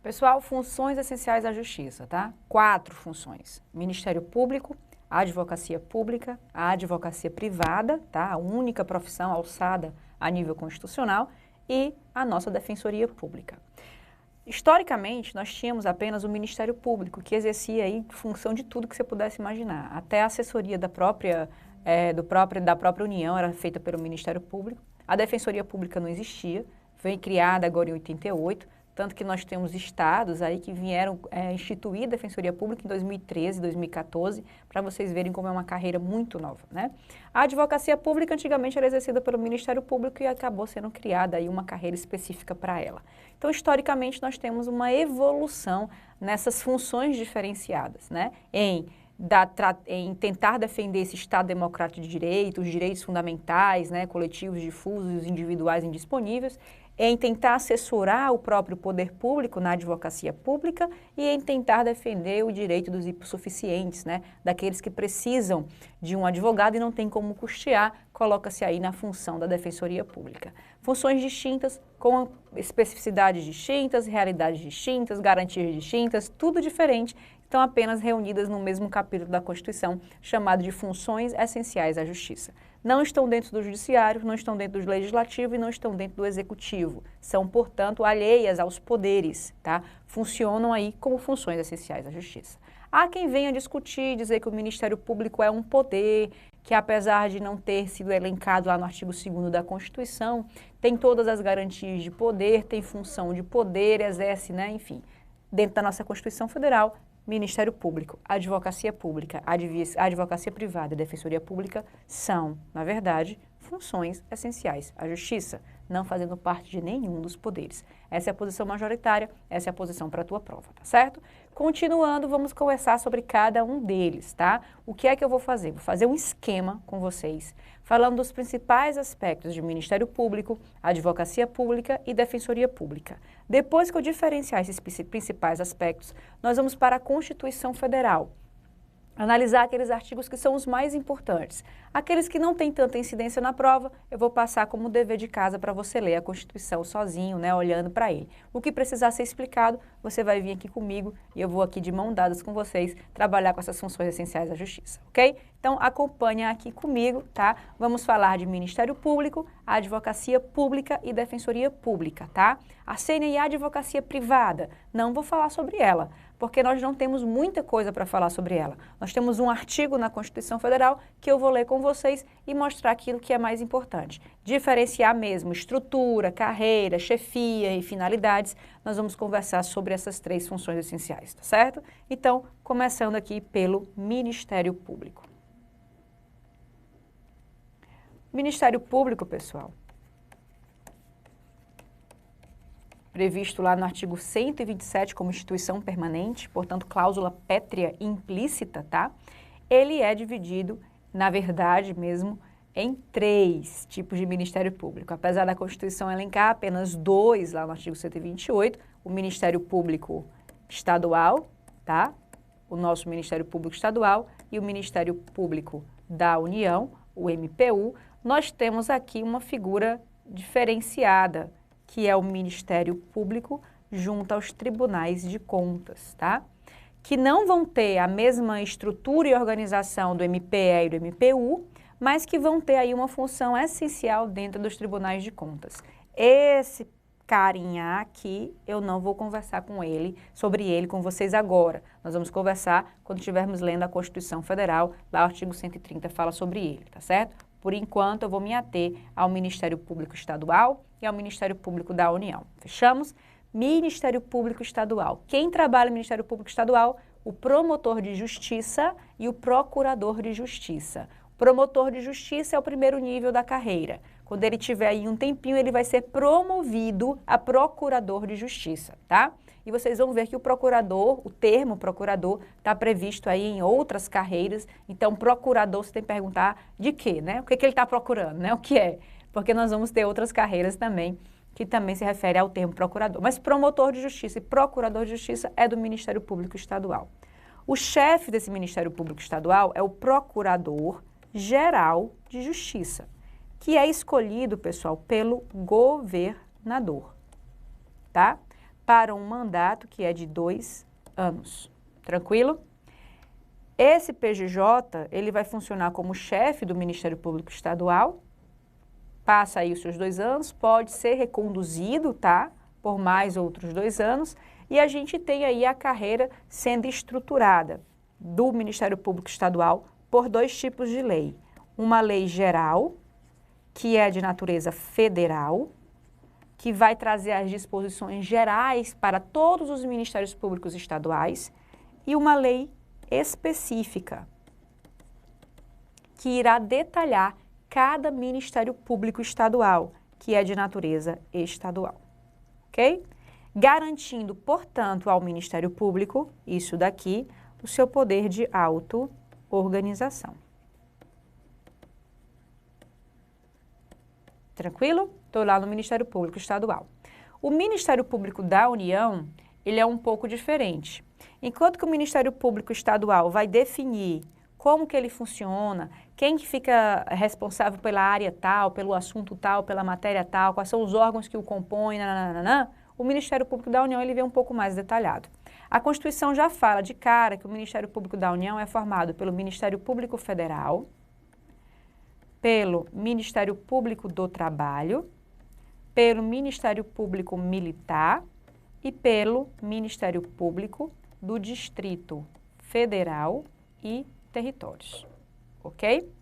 Pessoal, funções essenciais da Justiça, tá? 4 funções. Ministério Público, a advocacia pública, a advocacia privada, tá? A única profissão alçada a nível constitucional e a nossa Defensoria Pública. Historicamente, nós tínhamos apenas o Ministério Público, que exercia aí função de tudo que você pudesse imaginar. Até a assessoria da própria União era feita pelo Ministério Público. A Defensoria Pública não existia, foi criada agora em 88, tanto que nós temos estados aí que vieram instituir a Defensoria Pública em 2013, 2014, para vocês verem como é uma carreira muito nova, né? A advocacia pública antigamente era exercida pelo Ministério Público e acabou sendo criada aí uma carreira específica para ela. Então, historicamente, nós temos uma evolução nessas funções diferenciadas, né? Em tentar defender esse Estado democrático de direito, os direitos fundamentais, né, coletivos difusos e os individuais indisponíveis, em tentar assessorar o próprio poder público na advocacia pública e em tentar defender o direito dos hipossuficientes, né, daqueles que precisam de um advogado e não tem como custear, coloca-se aí na função da Defensoria Pública. Funções distintas, com especificidades distintas, realidades distintas, garantias distintas, tudo diferente, estão apenas reunidas no mesmo capítulo da Constituição, chamado de Funções Essenciais à Justiça. Não estão dentro do Judiciário, não estão dentro do Legislativo e não estão dentro do Executivo. São, portanto, alheias aos poderes, tá? Funcionam aí como funções essenciais à Justiça. Há quem venha discutir, dizer que o Ministério Público é um poder, que apesar de não ter sido elencado lá no artigo 2º da Constituição, tem todas as garantias de poder, tem função de poder, exerce, né, enfim, dentro da nossa Constituição Federal, Ministério Público, Advocacia Pública, Advocacia Privada e Defensoria Pública são, na verdade, funções essenciais à Justiça, não fazendo parte de nenhum dos poderes. Essa é a posição majoritária, essa é a posição para a tua prova, tá certo? Continuando, vamos conversar sobre cada um deles, tá? O que é que eu vou fazer? Vou fazer um esquema com vocês, falando dos principais aspectos de Ministério Público, Advocacia Pública e Defensoria Pública. Depois que eu diferenciar esses principais aspectos, nós vamos para a Constituição Federal. Analisar aqueles artigos que são os mais importantes. Aqueles que não têm tanta incidência na prova, eu vou passar como dever de casa para você ler a Constituição sozinho, né, olhando para ele. O que precisar ser explicado, você vai vir aqui comigo e eu vou aqui de mão dadas com vocês trabalhar com essas funções essenciais da Justiça, ok? Então, acompanha aqui comigo, tá? Vamos falar de Ministério Público, Advocacia Pública e Defensoria Pública, tá? A CNI, a Advocacia Privada, não vou falar sobre ela, porque nós não temos muita coisa para falar sobre ela. Nós temos um artigo na Constituição Federal que eu vou ler com vocês e mostrar aquilo que é mais importante. Diferenciar mesmo estrutura, carreira, chefia e finalidades. Nós vamos conversar sobre essas 3 funções essenciais, tá certo? Então, começando aqui pelo Ministério Público. Ministério Público, pessoal, previsto lá no artigo 127 como instituição permanente, portanto, cláusula pétrea implícita, tá? Ele é dividido, na verdade mesmo, em 3 tipos de Ministério Público. Apesar da Constituição elencar apenas 2 lá no artigo 128, o Ministério Público Estadual, tá? O nosso Ministério Público Estadual e o Ministério Público da União, o MPU, nós temos aqui uma figura diferenciada, que é o Ministério Público junto aos tribunais de contas, tá? Que não vão ter a mesma estrutura e organização do MPE e do MPU, mas que vão ter aí uma função essencial dentro dos tribunais de contas. Esse carinha aqui, eu não vou conversar sobre ele com vocês agora. Nós vamos conversar quando estivermos lendo a Constituição Federal, lá o artigo 130 fala sobre ele, tá certo? Por enquanto, eu vou me ater ao Ministério Público Estadual e ao Ministério Público da União. Fechamos? Ministério Público Estadual. Quem trabalha no Ministério Público Estadual? O promotor de justiça e o procurador de justiça. O promotor de justiça é o primeiro nível da carreira. Quando ele tiver aí um tempinho, ele vai ser promovido a procurador de justiça, tá? E vocês vão ver que o procurador, o termo procurador, está previsto aí em outras carreiras. Então, procurador, você tem que perguntar de quê, né? O que ele está procurando, né? O que é? Porque nós vamos ter outras carreiras também, que também se refere ao termo procurador. Mas promotor de justiça e procurador de justiça é do Ministério Público Estadual. O chefe desse Ministério Público Estadual é o Procurador-Geral de Justiça, que é escolhido, pessoal, pelo governador, tá? para um mandato que é de 2 anos. Tranquilo? Esse PGJ, ele vai funcionar como chefe do Ministério Público Estadual, passa aí os seus 2 anos, pode ser reconduzido, tá? Por mais outros 2 anos, e a gente tem aí a carreira sendo estruturada do Ministério Público Estadual por 2 tipos de lei. Uma lei geral, que é de natureza federal, que vai trazer as disposições gerais para todos os Ministérios Públicos Estaduais, e uma lei específica, que irá detalhar cada Ministério Público Estadual, que é de natureza estadual, ok? Garantindo, portanto, ao Ministério Público, isso daqui, o seu poder de auto-organização. Tranquilo? Estou lá no Ministério Público Estadual. O Ministério Público da União, ele é um pouco diferente. Enquanto que o Ministério Público Estadual vai definir como que ele funciona, quem que fica responsável pela área tal, pelo assunto tal, pela matéria tal, quais são os órgãos que o compõem, nananana, o Ministério Público da União ele vem um pouco mais detalhado. A Constituição já fala de cara que o Ministério Público da União é formado pelo Ministério Público Federal, pelo Ministério Público do Trabalho, pelo Ministério Público Militar e pelo Ministério Público do Distrito Federal e Territórios, ok?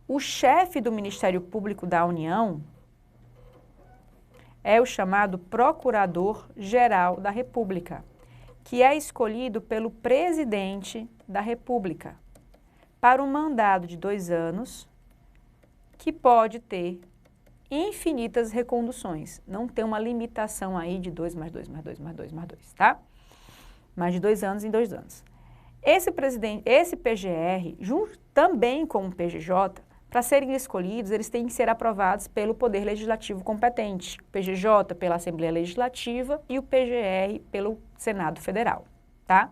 O chefe do Ministério Público da União é o chamado Procurador-Geral da República, que é escolhido pelo Presidente da República para um mandado de 2 anos, que pode ter infinitas reconduções. Não tem uma limitação aí de 2 mais 2 mais 2 mais 2 mais 2, tá? Mais de 2 anos em 2 anos. Esse PGR, junto também com o PGJ, para serem escolhidos, eles têm que ser aprovados pelo Poder Legislativo competente. O PGJ pela Assembleia Legislativa e o PGR pelo Senado Federal, tá?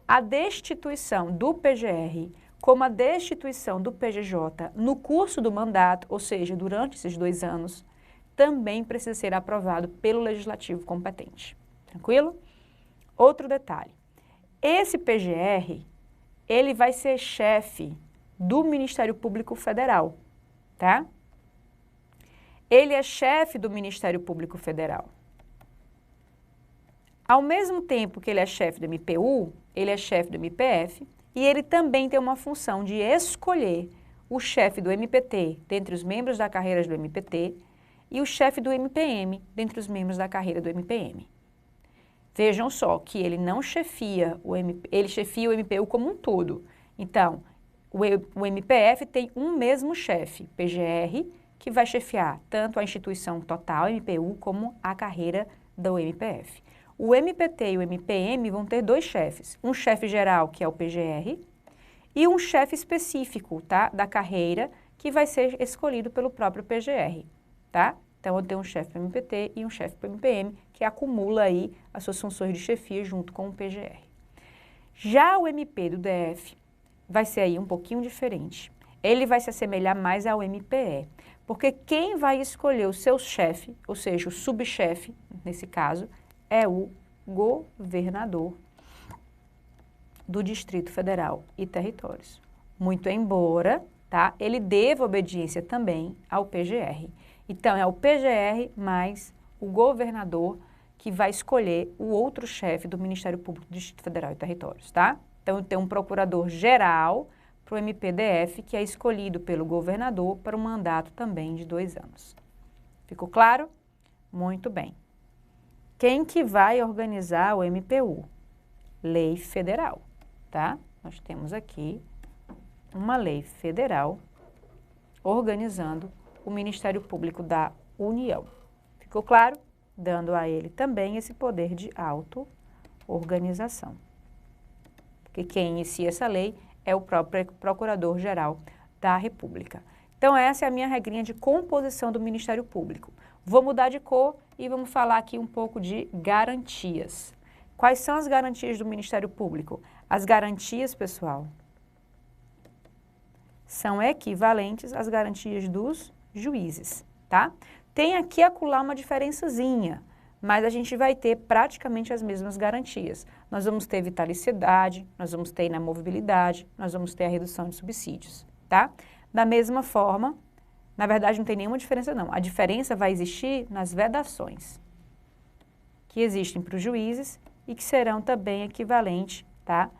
A destituição do PGR, como a destituição do PGJ no curso do mandato, ou seja, durante esses 2 anos, também precisa ser aprovado pelo Legislativo competente. Tranquilo? Outro detalhe. Esse PGR, ele vai ser chefe do Ministério Público Federal, tá? Ele é chefe do Ministério Público Federal. Ao mesmo tempo que ele é chefe do MPU, ele é chefe do MPF e ele também tem uma função de escolher o chefe do MPT dentre os membros da carreira do MPT e o chefe do MPM dentre os membros da carreira do MPM. Vejam só que ele não chefia ele chefia o MPU como um todo. Então, o MPF tem um mesmo chefe, PGR, que vai chefiar tanto a instituição total, MPU, como a carreira do MPF. O MPT e o MPM vão ter 2 chefes, um chefe geral, que é o PGR, e um chefe específico, tá, da carreira, que vai ser escolhido pelo próprio PGR, tá? Então, eu tenho um chefe para o MPT e um chefe para o MPM, que acumula aí as suas funções de chefia junto com o PGR. Já o MP do DF vai ser aí um pouquinho diferente. Ele vai se assemelhar mais ao MPE, porque quem vai escolher o seu chefe, ou seja, o subchefe, nesse caso, é o governador do Distrito Federal e Territórios. Muito embora, tá, ele deva obediência também ao PGR. Então, é o PGR mais o governador que vai escolher o outro chefe do Ministério Público do Distrito Federal e Territórios, tá? Então, tem um procurador-geral para o MPDF, que é escolhido pelo governador para um mandato também de 2 anos. Ficou claro? Muito bem. Quem que vai organizar o MPU? Lei federal, tá? Nós temos aqui uma lei federal organizando o Ministério Público da União. Ficou claro? Dando a ele também esse poder de auto-organização. Porque quem inicia essa lei é o próprio Procurador-Geral da República. Então, essa é a minha regrinha de composição do Ministério Público. Vou mudar de cor e vamos falar aqui um pouco de garantias. Quais são as garantias do Ministério Público? As garantias, pessoal, são equivalentes às garantias dos juízes, tá? Tem aqui e acolá uma diferençazinha, mas a gente vai ter praticamente as mesmas garantias. Nós vamos ter vitaliciedade, nós vamos ter inamovibilidade, nós vamos ter a redução de subsídios, tá? Da mesma forma, na verdade não tem nenhuma diferença não, a diferença vai existir nas vedações, que existem para os juízes e que serão também equivalentes, tá?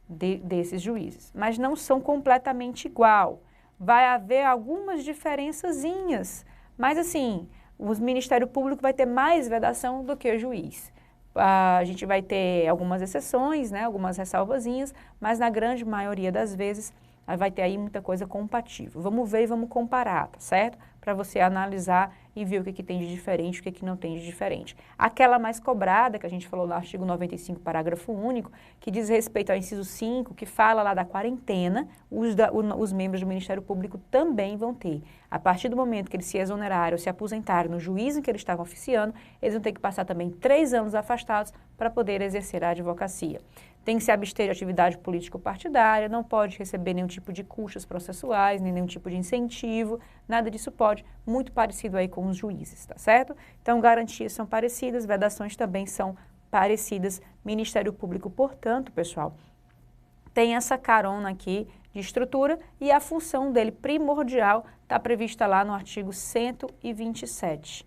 Desses juízes, mas não são completamente igual. Vai haver algumas diferençazinhas, mas assim, o Ministério Público vai ter mais vedação do que o juiz. A gente vai ter algumas exceções, né, algumas ressalvazinhas, mas na grande maioria das vezes vai ter aí muita coisa compatível. Vamos ver e vamos comparar, tá certo? Para você analisar e ver o que tem de diferente, o que não tem de diferente. Aquela mais cobrada, que a gente falou no artigo 95, parágrafo único, que diz respeito ao inciso 5, que fala lá da quarentena, os membros do Ministério Público também vão ter. A partir do momento que eles se exonerarem ou se aposentarem no juízo em que eles estavam oficiando, eles vão ter que passar também 3 anos afastados para poder exercer a advocacia. Tem que se abster de atividade político-partidária, não pode receber nenhum tipo de custas processuais, nem nenhum tipo de incentivo, nada disso pode, muito parecido aí com os juízes, tá certo? Então, garantias são parecidas, vedações também são parecidas. Ministério Público, portanto, pessoal, tem essa carona aqui de estrutura e a função dele primordial está prevista lá no artigo 127.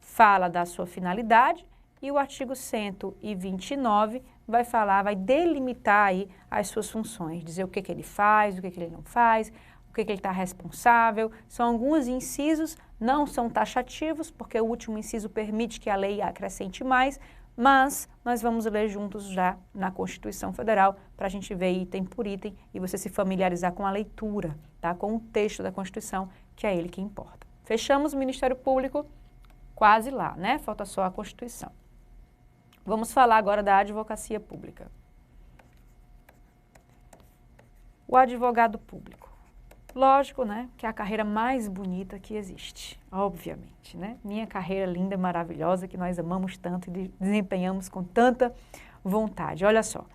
Fala da sua finalidade e o artigo 129 vai falar, vai delimitar aí as suas funções, dizer o que ele faz, o que ele não faz, o que ele está responsável. São alguns incisos, não são taxativos, porque o último inciso permite que a lei acrescente mais, mas nós vamos ler juntos já na Constituição Federal para a gente ver item por item e você se familiarizar com a leitura, tá? Com o texto da Constituição, que é ele que importa. Fechamos o Ministério Público, quase lá, né? Falta só a Constituição. Vamos falar agora da advocacia pública. O advogado público. Lógico, né, que é a carreira mais bonita que existe, obviamente, né? Minha carreira linda, maravilhosa, que nós amamos tanto e desempenhamos com tanta vontade. Olha só,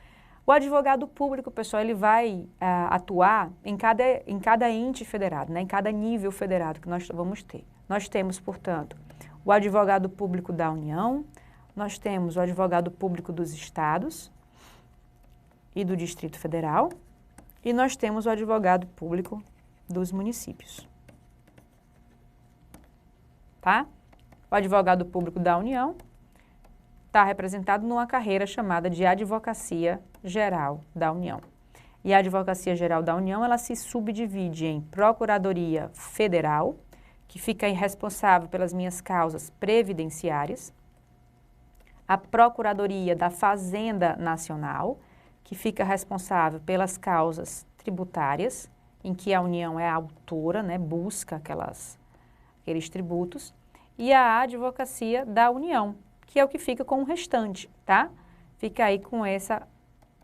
o advogado público, pessoal, ele vai atuar em cada ente federado, né, em cada nível federado que nós vamos ter. Nós temos, portanto, o advogado público da União, nós temos o advogado público dos estados e do Distrito Federal e nós temos o advogado público dos municípios, tá? O advogado público da União está representado numa carreira chamada de Advocacia Geral da União. E a Advocacia Geral da União, ela se subdivide em Procuradoria Federal, que fica responsável pelas minhas causas previdenciárias, a Procuradoria da Fazenda Nacional, que fica responsável pelas causas tributárias, em que a União é a autora, né, busca aqueles tributos, e a Advocacia da União, que é o que fica com o restante, tá? Fica aí com essa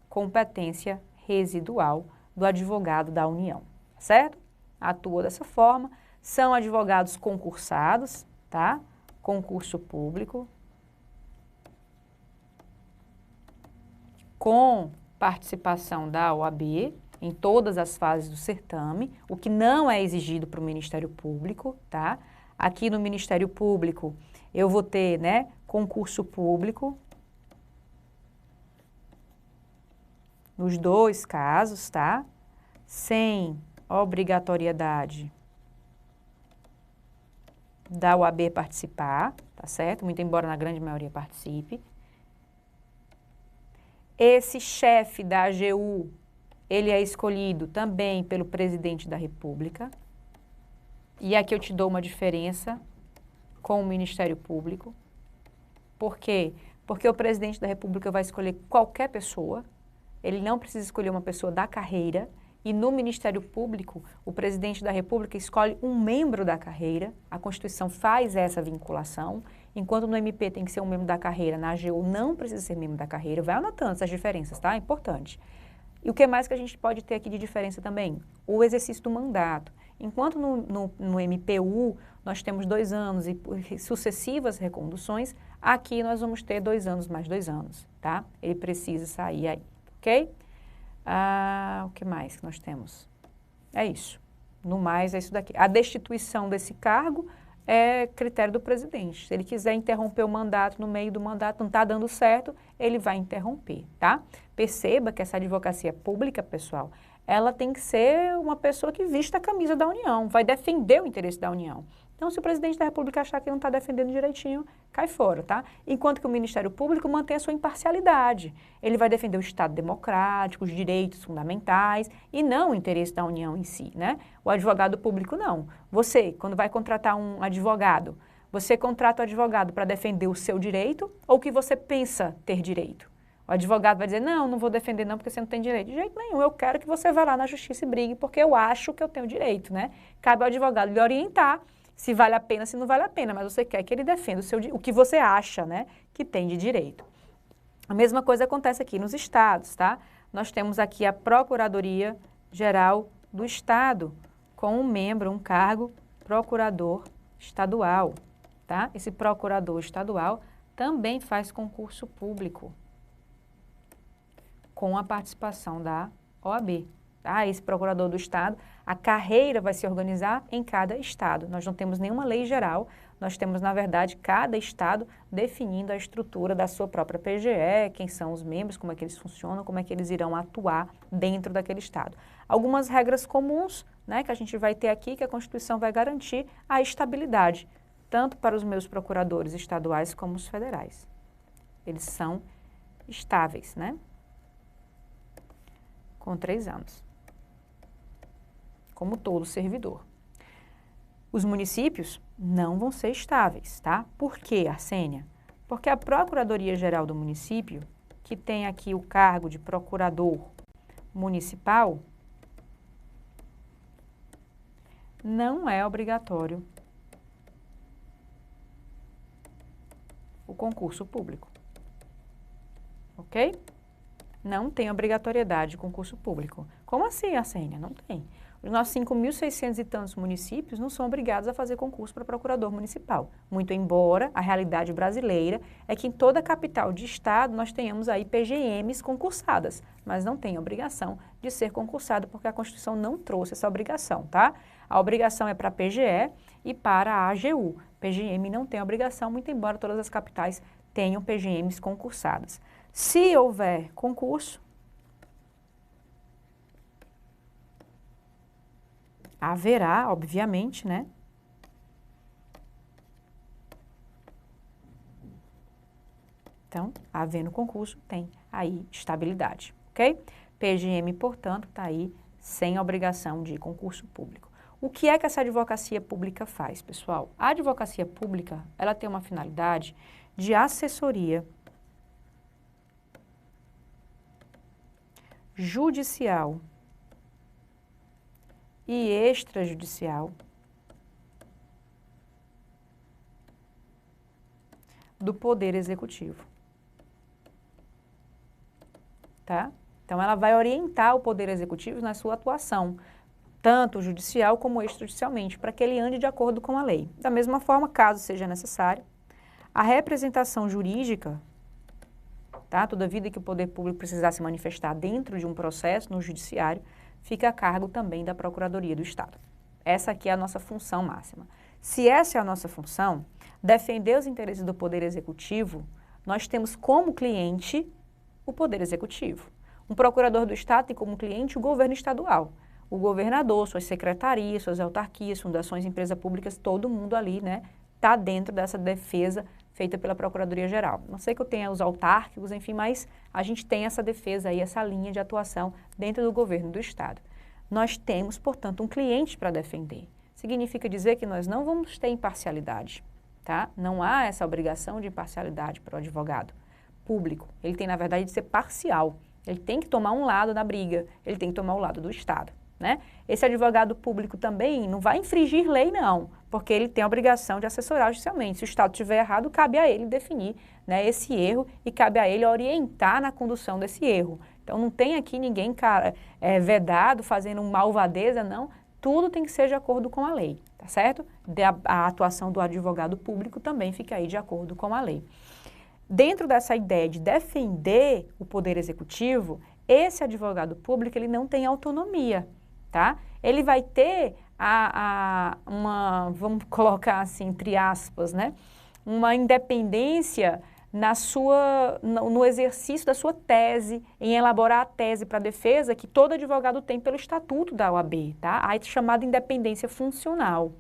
competência residual do advogado da União, certo? Atua dessa forma, são advogados concursados, tá? Concurso público, com participação da OAB em todas as fases do certame, o que não é exigido para o Ministério Público, tá? Aqui no Ministério Público eu vou ter, né, concurso público, nos 2 casos, tá? Sem obrigatoriedade da OAB participar, tá certo? Muito embora na grande maioria participe. Esse chefe da AGU, ele é escolhido também pelo presidente da República. E aqui eu te dou uma diferença com o Ministério Público. Por quê? Porque o presidente da República vai escolher qualquer pessoa, ele não precisa escolher uma pessoa da carreira, e no Ministério Público, o presidente da República escolhe um membro da carreira, a Constituição faz essa vinculação, enquanto no MP tem que ser um membro da carreira, na AGU não precisa ser membro da carreira, vai anotando essas diferenças, tá? É importante. E o que mais que a gente pode ter aqui de diferença também? O exercício do mandato. Enquanto no MPU nós temos 2 anos e sucessivas reconduções, aqui nós vamos ter 2 anos mais 2 anos, tá? Ele precisa sair aí, ok? O que mais que nós temos? É isso. No mais, é isso daqui. A destituição desse cargo é critério do presidente. Se ele quiser interromper o mandato no meio do mandato, não está dando certo, ele vai interromper, tá? Perceba que essa advocacia pública, pessoal, ela tem que ser uma pessoa que vista a camisa da União, vai defender o interesse da União. Então, se o presidente da República achar que não está defendendo direitinho, cai fora, tá? Enquanto que o Ministério Público mantém a sua imparcialidade. Ele vai defender o Estado democrático, os direitos fundamentais e não o interesse da União em si, né? O advogado público não. Você, quando vai contratar um advogado, você contrata o advogado para defender o seu direito ou o que você pensa ter direito? O advogado vai dizer, não vou defender não porque você não tem direito. De jeito nenhum, eu quero que você vá lá na justiça e brigue porque eu acho que eu tenho direito, né? Cabe ao advogado lhe orientar se vale a pena, se não vale a pena, mas você quer que ele defenda o que você acha, né, que tem de direito. A mesma coisa acontece aqui nos estados, tá? Nós temos aqui a Procuradoria Geral do Estado, com um membro, um cargo, procurador estadual, tá? Esse procurador estadual também faz concurso público, com a participação da OAB. Tá? Esse procurador do Estado, a carreira vai se organizar em cada estado. Nós não temos nenhuma lei geral, nós temos, na verdade, cada estado definindo a estrutura da sua própria PGE, quem são os membros, como é que eles funcionam, como é que eles irão atuar dentro daquele estado. Algumas regras comuns, né, que a gente vai ter aqui, que a Constituição vai garantir a estabilidade, tanto para os meus procuradores estaduais como os federais. Eles são estáveis, né? Com 3 anos. Como todo servidor. Os municípios não vão ser estáveis, tá? Por quê, Arsênia? Porque a Procuradoria-Geral do município, que tem aqui o cargo de procurador municipal, não é obrigatório o concurso público. Ok? Não tem obrigatoriedade de concurso público. Como assim, Arsênia? Não tem. Os nossos 5.600 e tantos municípios não são obrigados a fazer concurso para procurador municipal. Muito embora a realidade brasileira é que em toda a capital de estado nós tenhamos aí PGMs concursadas, mas não tem obrigação de ser concursado porque a Constituição não trouxe essa obrigação, tá? A obrigação é para a PGE e para a AGU. PGM não tem obrigação, muito embora todas as capitais tenham PGMs concursadas. Se houver concurso, haverá, obviamente, né? Então, havendo concurso, tem aí estabilidade, ok? PGM, portanto, está aí sem obrigação de concurso público. O que é que essa advocacia pública faz, pessoal? A advocacia pública, ela tem uma finalidade de assessoria judicial e extrajudicial do Poder Executivo, tá? Então, ela vai orientar o Poder Executivo na sua atuação, tanto judicial como extrajudicialmente, para que ele ande de acordo com a lei. Da mesma forma, caso seja necessário, a representação jurídica, tá? Toda vida que o poder público precisar se manifestar dentro de um processo no judiciário, fica a cargo também da Procuradoria do Estado. Essa aqui é a nossa função máxima. Se essa é a nossa função, defender os interesses do Poder Executivo, nós temos como cliente o Poder Executivo. Um procurador do Estado tem como cliente o governo estadual. O governador, suas secretarias, suas autarquias, fundações, empresas públicas, todo mundo ali, né, está dentro dessa defesa feita pela Procuradoria-Geral. Não sei que eu tenha os autárquicos, enfim, mas a gente tem essa defesa aí, essa linha de atuação dentro do governo do Estado. Nós temos, portanto, um cliente para defender. Significa dizer que nós não vamos ter imparcialidade, tá? Não há essa obrigação de imparcialidade para o advogado público. Ele tem, na verdade, de ser parcial. Ele tem que tomar um lado na briga, ele tem que tomar o lado do Estado, né? Esse advogado público também não vai infringir lei, não, porque ele tem a obrigação de assessorar judicialmente. Se o Estado estiver errado, cabe a ele definir, né, esse erro e cabe a ele orientar na condução desse erro. Então, não tem aqui ninguém vedado, fazendo malvadeza, não. Tudo tem que ser de acordo com a lei, tá certo? A atuação do advogado público também fica aí de acordo com a lei. Dentro dessa ideia de defender o Poder Executivo, esse advogado público, ele não tem autonomia, tá? Ele vai ter vamos colocar assim, entre aspas, né? Uma independência no exercício da sua tese, em elaborar a tese para a defesa que todo advogado tem pelo estatuto da OAB, tá? A chamada independência funcional.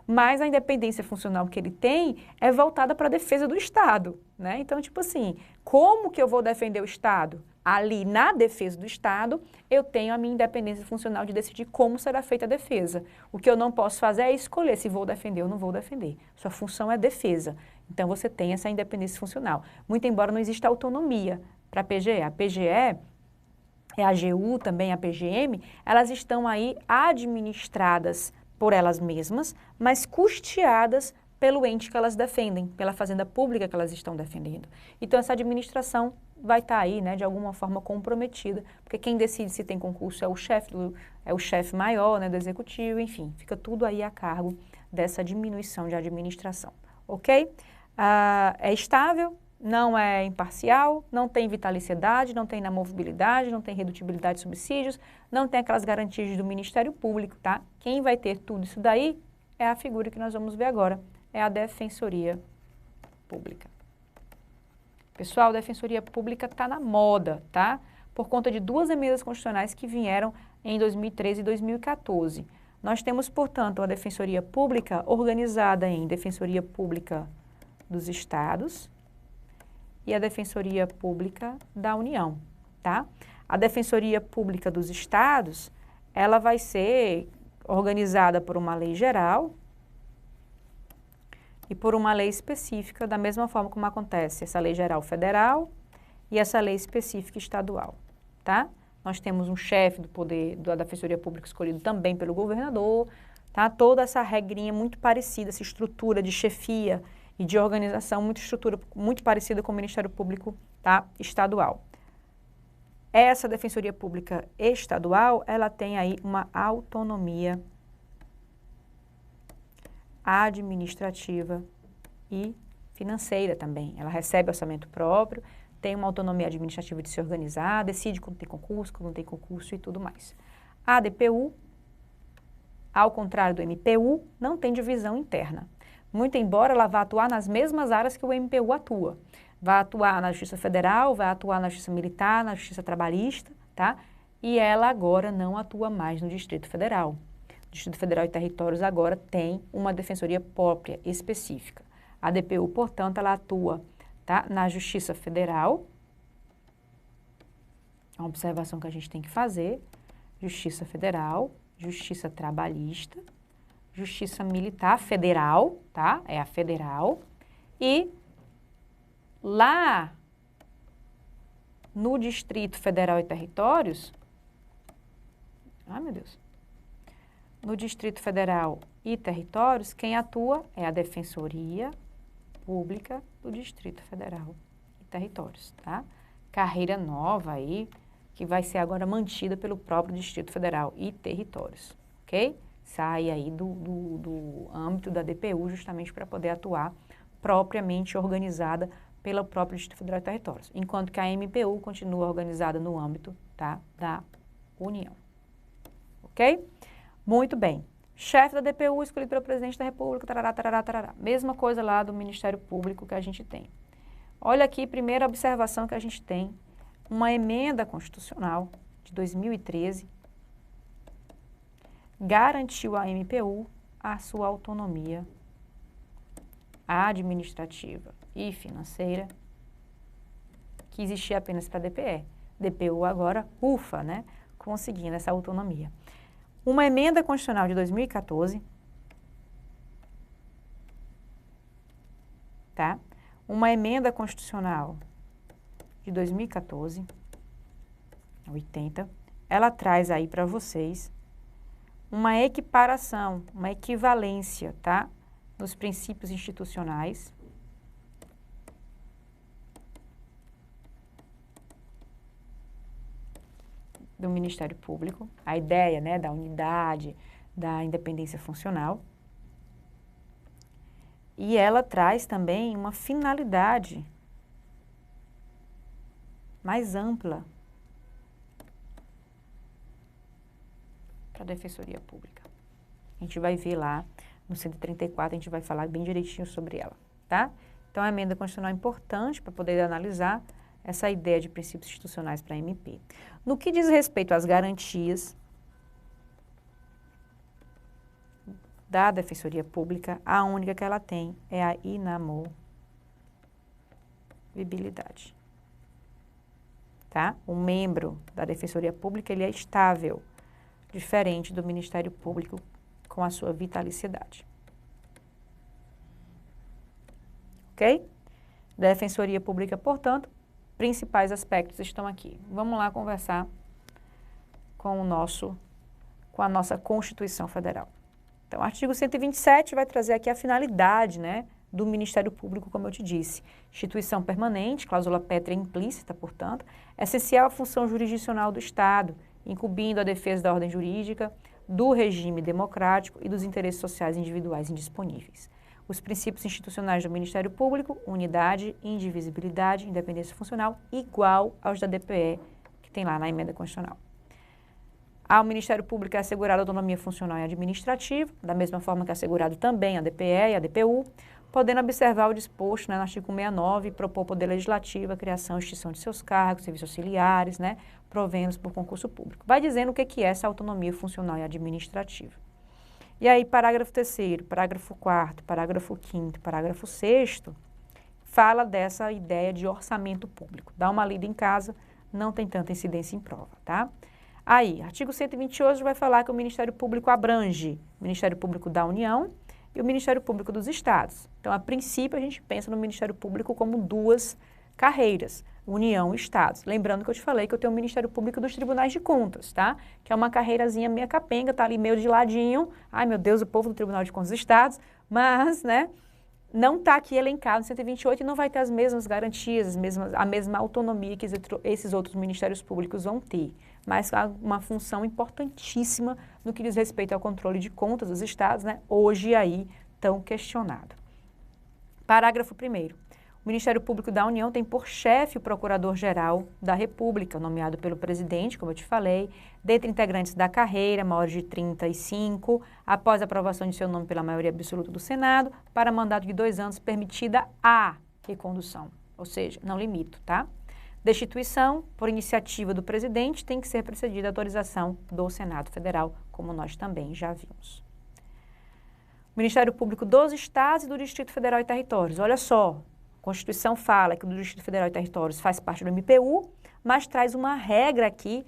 Mas a independência funcional que ele tem é voltada para a defesa do Estado, né? Então, tipo assim, como que eu vou defender o Estado? Ali, na defesa do Estado, eu tenho a minha independência funcional de decidir como será feita a defesa. O que eu não posso fazer é escolher se vou defender ou não vou defender. Sua função é defesa. Então, você tem essa independência funcional. Muito embora não exista autonomia para a PGE. A PGE, a AGU, também a PGM, elas estão aí administradas por elas mesmas, mas custeadas pelo ente que elas defendem, pela fazenda pública que elas estão defendendo. Então, essa administração vai estar aí, né, de alguma forma comprometida, porque quem decide se tem concurso é o chefe maior, né, do executivo, enfim, fica tudo aí a cargo dessa diminuição de administração, ok? É estável, não é imparcial, não tem vitaliciedade, não tem inamovibilidade, não tem redutibilidade de subsídios, não tem aquelas garantias do Ministério Público, tá? Quem vai ter tudo isso daí é a figura que nós vamos ver agora, é a Defensoria Pública. Pessoal, a Defensoria Pública está na moda, tá? Por conta de duas emendas constitucionais que vieram em 2013 e 2014. Nós temos, portanto, a Defensoria Pública organizada em Defensoria Pública dos Estados e a Defensoria Pública da União, tá? A Defensoria Pública dos Estados, ela vai ser organizada por uma lei geral e por uma lei específica, da mesma forma como acontece essa lei geral federal e essa lei específica estadual, tá? Nós temos um chefe do poder da Defensoria Pública escolhido também pelo governador, tá? Toda essa regrinha muito parecida, essa estrutura de chefia e de organização, muito parecida com o Ministério Público, tá, estadual. Essa Defensoria Pública estadual, ela tem aí uma autonomia administrativa e financeira também. Ela recebe orçamento próprio, tem uma autonomia administrativa de se organizar, decide quando tem concurso, quando não tem concurso e tudo mais. A DPU, ao contrário do MPU, não tem divisão interna. Muito embora ela vá atuar nas mesmas áreas que o MPU atua. Vai atuar na Justiça Federal, vai atuar na Justiça Militar, na Justiça Trabalhista, tá? E ela agora não atua mais no Distrito Federal. O Distrito Federal e Territórios agora tem uma defensoria própria, específica. A DPU, portanto, ela atua, tá, na Justiça Federal. É uma observação que a gente tem que fazer. Justiça Federal, Justiça Trabalhista, Justiça Militar Federal, tá? É a federal. E lá no Distrito Federal e Territórios, ai meu Deus, no Distrito Federal e Territórios, quem atua é a Defensoria Pública do Distrito Federal e Territórios, tá? Carreira nova aí, que vai ser agora mantida pelo próprio Distrito Federal e Territórios, ok? Sai aí do âmbito da DPU justamente para poder atuar propriamente organizada pelo próprio Distrito Federal e Territórios, enquanto que a MPU continua organizada no âmbito, tá, da União, ok? Muito bem. Chefe da DPU escolhido pelo Presidente da República, tarará, tarará, tarará. Mesma coisa lá do Ministério Público que a gente tem. Olha aqui, primeira observação que a gente tem, uma emenda constitucional de 2013 garantiu à MPU a sua autonomia administrativa e financeira que existia apenas para a DPE. DPU agora, ufa, né, conseguindo essa autonomia. Uma emenda constitucional de 2014, tá? Uma emenda constitucional de 2014, 80, ela traz aí para vocês uma equiparação, uma equivalência, tá? Nos princípios institucionais do Ministério Público, a ideia, né, da unidade, da independência funcional. E ela traz também uma finalidade mais ampla para a Defensoria Pública. A gente vai ver lá no 134, a gente vai falar bem direitinho sobre ela, tá? Então, a emenda constitucional é importante para poder analisar essa ideia de princípios institucionais para a MP. No que diz respeito às garantias da Defensoria Pública, a única que ela tem é a inamovibilidade. Tá? O membro da Defensoria Pública, ele é estável, diferente do Ministério Público com a sua vitalicidade. Ok? Defensoria Pública, portanto, principais aspectos estão aqui. Vamos lá conversar com a nossa Constituição Federal. Então, o artigo 127 vai trazer aqui a finalidade, né, do Ministério Público, como eu te disse. Instituição permanente, cláusula pétrea implícita, portanto, essencial à função jurisdicional do Estado, incumbindo a defesa da ordem jurídica, do regime democrático e dos interesses sociais individuais indisponíveis. Os princípios institucionais do Ministério Público, unidade, indivisibilidade, independência funcional, igual aos da DPE, que tem lá na emenda constitucional. Ao Ministério Público é assegurada autonomia funcional e administrativa, da mesma forma que é assegurado também a DPE e a DPU, podendo observar o disposto, né, no artigo 69 e propor ao Poder Legislativo a criação e extinção de seus cargos, serviços auxiliares, né, proventos por concurso público. Vai dizendo o que é essa autonomia funcional e administrativa. E aí, parágrafo 3º, parágrafo 4º, parágrafo 5º, parágrafo 6º, fala dessa ideia de orçamento público. Dá uma lida em casa, não tem tanta incidência em prova, tá? Aí, artigo 128 vai falar que o Ministério Público abrange o Ministério Público da União e o Ministério Público dos Estados. Então, a princípio, a gente pensa no Ministério Público como duas carreiras, União e Estados. Lembrando que eu te falei que eu tenho o Ministério Público dos Tribunais de Contas, tá? Que é uma carreirazinha meia capenga, tá ali meio de ladinho. Ai, meu Deus, o povo do Tribunal de Contas dos Estados. Mas, né, não está aqui elencado no 128 e não vai ter as mesmas garantias, a mesma autonomia que esses outros ministérios públicos vão ter. Mas há uma função importantíssima no que diz respeito ao controle de contas dos estados, né? Hoje aí tão questionado. Parágrafo 1º. O Ministério Público da União tem por chefe o Procurador-Geral da República, nomeado pelo presidente, como eu te falei, dentre integrantes da carreira, maiores de 35, após a aprovação de seu nome pela maioria absoluta do Senado, para mandato de 2 anos, permitida a recondução, ou seja, não limito, tá? Destituição, por iniciativa do presidente, tem que ser precedida a autorização do Senado Federal, como nós também já vimos. O Ministério Público dos Estados e do Distrito Federal e Territórios. Olha só, a Constituição fala que o do Distrito Federal e Territórios faz parte do MPU, mas traz uma regra aqui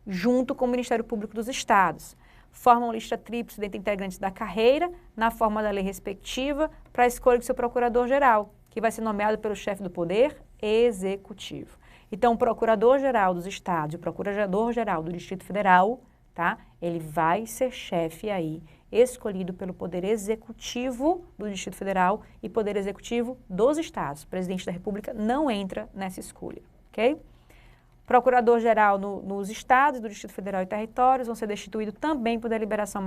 junto com o Ministério Público dos Estados. Formam lista tríplice dentre integrantes da carreira, na forma da lei respectiva, para a escolha do seu procurador-geral, que vai ser nomeado pelo chefe do Poder Executivo. Então, o Procurador-Geral dos Estados e o Procurador-Geral do Distrito Federal, tá? Ele vai ser chefe aí, escolhido pelo Poder Executivo do Distrito Federal e Poder Executivo dos Estados. O Presidente da República não entra nessa escolha, ok? Procurador-Geral nos Estados, do Distrito Federal e Territórios vão ser destituídos também por deliberação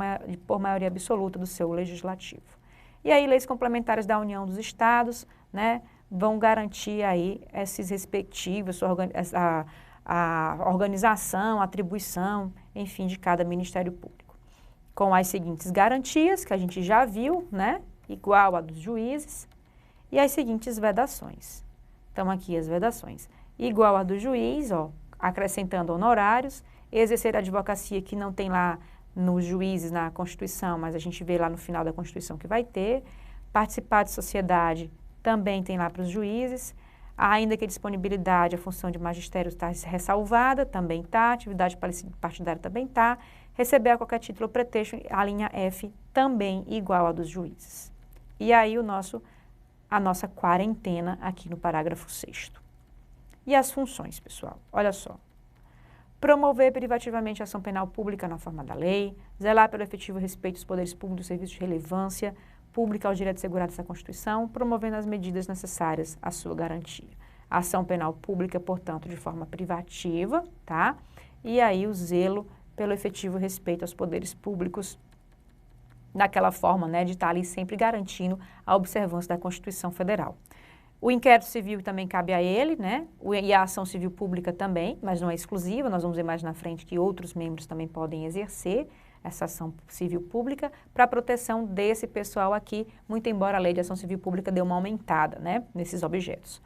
por maioria absoluta do seu Legislativo. E aí, leis complementares da União dos Estados, né? Vão garantir aí esses respectivos, a organização, a atribuição, enfim, de cada Ministério Público. Com as seguintes garantias, que a gente já viu, né? Igual a dos juízes, e as seguintes vedações. Então, aqui as vedações. Igual a do juiz, ó, acrescentando honorários, exercer a advocacia que não tem lá nos juízes, na Constituição, mas a gente vê lá no final da Constituição que vai ter, participar de sociedade, também tem lá para os juízes, ainda que a disponibilidade, a função de magistério está ressalvada, também está, atividade partidária também está, receber a qualquer título ou pretexto, a linha F também igual a dos juízes. E aí a nossa quarentena aqui no parágrafo 6º. E as funções, pessoal, olha só. Promover privativamente a ação penal pública na forma da lei, zelar pelo efetivo respeito dos poderes públicos dos serviços de relevância pública aos direitos assegurados nessa Constituição, promovendo as medidas necessárias à sua garantia. A ação penal pública, portanto, de forma privativa, tá? E aí o zelo pelo efetivo respeito aos poderes públicos, daquela forma, né, de estar ali sempre garantindo a observância da Constituição Federal. O inquérito civil também cabe a ele, né? E a ação civil pública também, mas não é exclusiva, nós vamos ver mais na frente que outros membros também podem exercer, essa ação civil pública para a proteção desse pessoal aqui, muito embora a lei de ação civil pública dê uma aumentada, né, nesses objetos.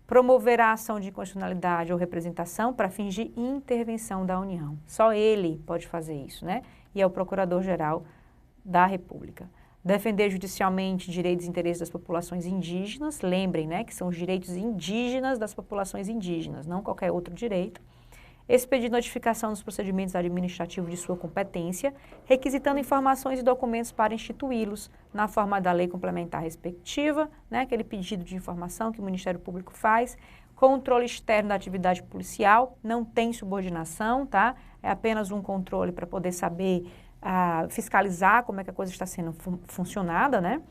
Promover a ação de inconstitucionalidade ou representação para fins de intervenção da União. Só ele pode fazer isso, né? E é o Procurador-Geral da República. Defender judicialmente direitos e interesses das populações indígenas. Lembrem, né, que são os direitos indígenas das populações indígenas, não qualquer outro direito. Expedir notificação dos procedimentos administrativos de sua competência, requisitando informações e documentos para instituí-los na forma da lei complementar respectiva, né, aquele pedido de informação que o Ministério Público faz. Controle externo da atividade policial, não tem subordinação, tá? É apenas um controle para poder saber fiscalizar como é que a coisa está sendo funcionada, né?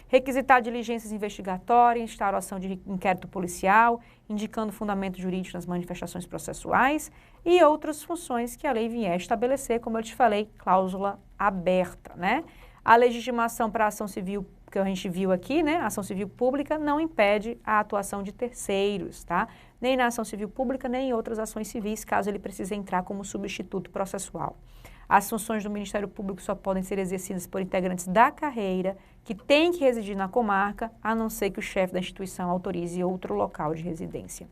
Requisitar diligências investigatórias, instauração de inquérito policial, indicando fundamento jurídico nas manifestações processuais e outras funções que a lei vier estabelecer, como eu te falei, cláusula aberta, né? A legitimação para a ação civil, que a gente viu aqui, né? A ação civil pública não impede a atuação de terceiros, tá? Nem na ação civil pública, nem em outras ações civis, caso ele precise entrar como substituto processual. As funções do Ministério Público só podem ser exercidas por integrantes da carreira que têm que residir na comarca, a não ser que o chefe da instituição autorize outro local de residência.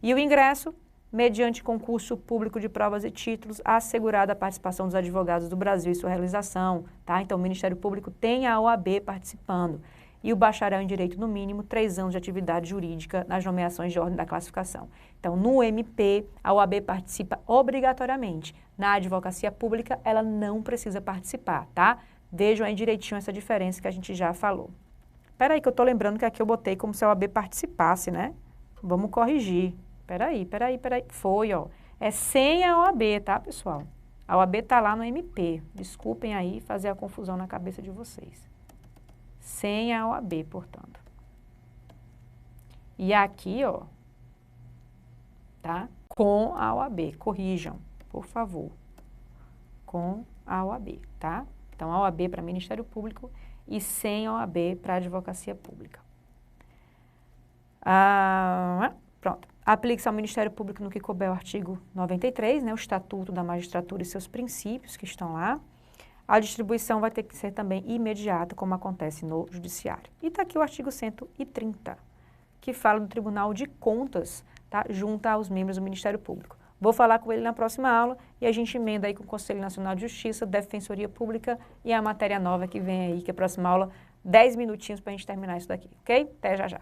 E o ingresso, mediante concurso público de provas e títulos, assegurada a participação dos advogados do Brasil e sua realização, tá? Então, o Ministério Público tem a OAB participando. E o bacharel em Direito, no mínimo, 3 anos de atividade jurídica nas nomeações de ordem da classificação. Então, no MP, a OAB participa obrigatoriamente. Na advocacia pública, ela não precisa participar, tá? Vejam aí direitinho essa diferença que a gente já falou. Espera aí que eu tô lembrando que aqui eu botei como se a OAB participasse, né? Vamos corrigir. Espera aí. Foi, ó. É sem a OAB, tá, pessoal? A OAB tá lá no MP. Desculpem aí fazer a confusão na cabeça de vocês. Sem a OAB, portanto. E aqui, ó, tá? Com a OAB. Corrijam, por favor. Com a OAB, tá? Então, a OAB para Ministério Público e sem a OAB para Advocacia Pública. Pronto. Aplique-se ao Ministério Público no que couber o artigo 93, né? O Estatuto da Magistratura e seus princípios que estão lá. A distribuição vai ter que ser também imediata, como acontece no Judiciário. E está aqui o artigo 130, que fala do Tribunal de Contas, tá? Junto aos membros do Ministério Público. Vou falar com ele na próxima aula e a gente emenda aí com o Conselho Nacional de Justiça, Defensoria Pública e a matéria nova que vem aí, que é a próxima aula, 10 minutinhos para a gente terminar isso daqui, ok? Até já já.